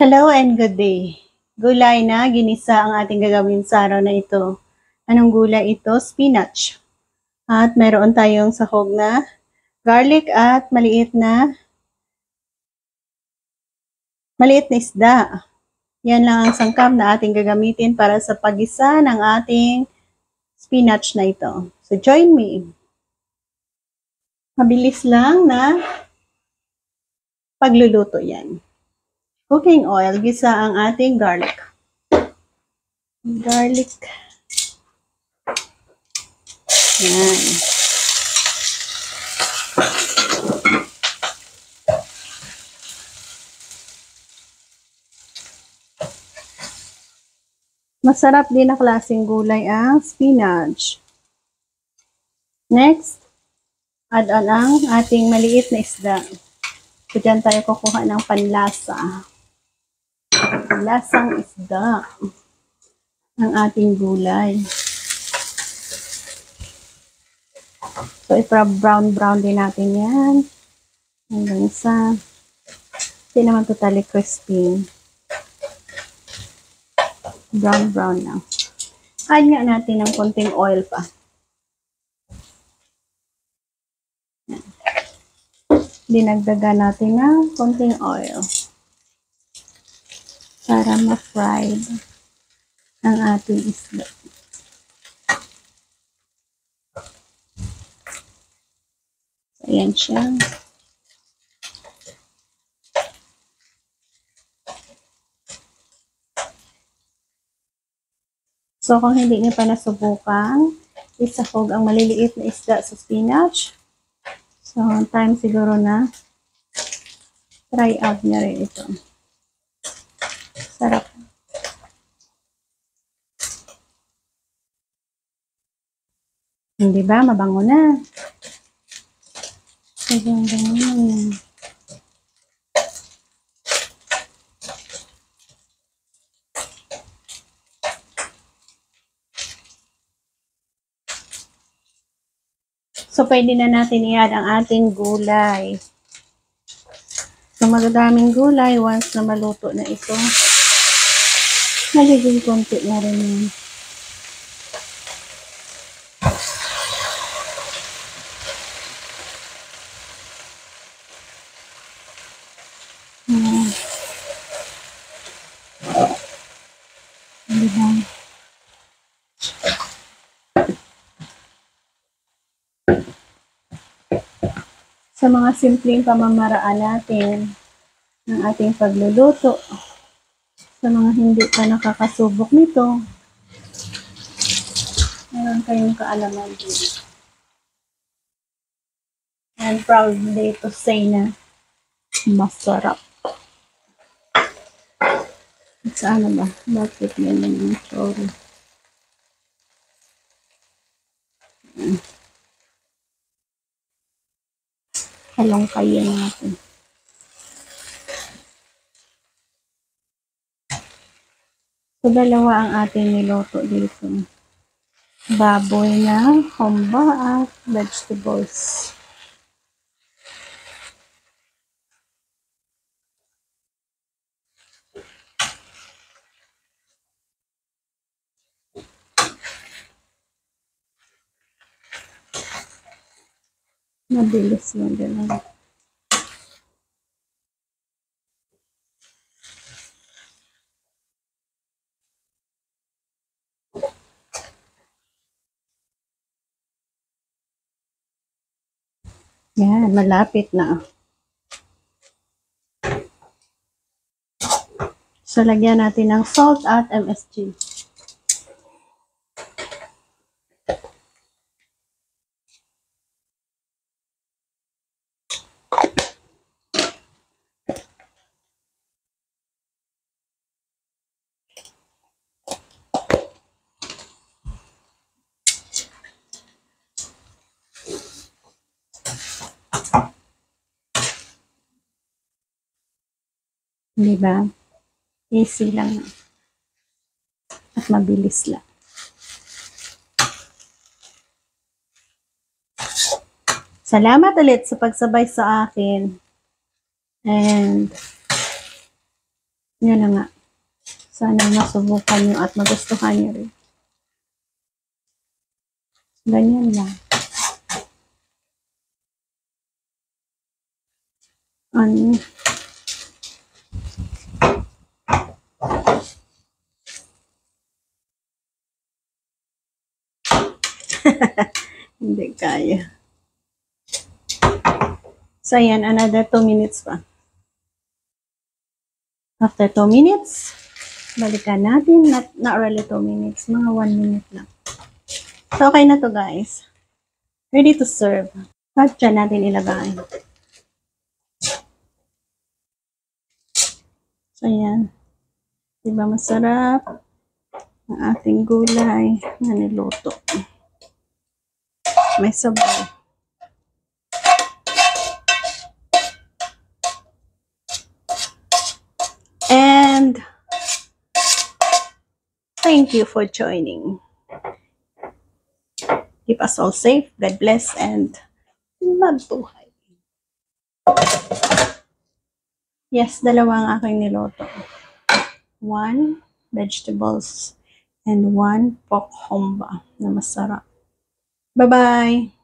Hello and good day. Gulay na ginisa ang ating gagawin sa araw na ito. Anong gulay ito? Spinach. At meron tayong sahog na garlic at maliit na isda. Yan lang ang sangkap na ating gagamitin para sa paggisa ng ating spinach na ito. So join me. Mabilis lang na pagluluto yan. Cooking oil, gisa ang ating garlic. Yan. Masarap din na klaseng gulay ang spinach. Next, add on ang ating maliit na isda. So, dyan tayo kukuha ng panlasa. Lasang isda ng ating gulay. So, ipa-brown din natin yan. Hanggang sa hindi naman totally crispy. Brown lang. Add nga natin ng konting oil pa. Dinagdagan natin ng konting oil para ma-fried ang ating isda. Ayan siya. So, kung hindi niyo pa nasubukan, isahog ang maliliit na isda sa spinach. So, time siguro na try out niya rin ito. Sarap. Hindi ba? Mabango na. Mabango na. So, pwede na natin i-add ang ating gulay. So, magdaming gulay once na maluto na ito. Magiging konti na rin yun. Sa mga simpleng pamamaraan natin ng ating pagluluto, sa mga hindi pa nakakasubok nito, meron kayong kaalaman din. And proudly to say na masarap. Saan ba? Bakit ganyan yung story? Halongkayin natin. So, dalawa ang ating niluto dito. Baboy na humba at vegetables. Mabilis lang din. Yan, malapit na. So, lagyan natin ng salt at MSG. Diba? Easy lang. At mabilis lang. Salamat ulit sa pagsabay sa akin. And Yan na nga. Sana masubukan nyo at magustuhan nyo rin. Ganyan lang. Ano? Hindi kaya. So, yan. Another 2 minutes pa. After 2 minutes, balikan natin. Not really 2 minutes. Mga 1 minute lang. So, okay na to guys. Ready to serve. At dyan natin ilagay. So, yan. Diba masarap ang ating gulay na niluto. May sabaw. And thank you for joining. Keep us all safe. God bless and magbuhay. Yes, dalawa ang aking niloto. 1 vegetables and 1 pork homba na masarap. Bye-bye!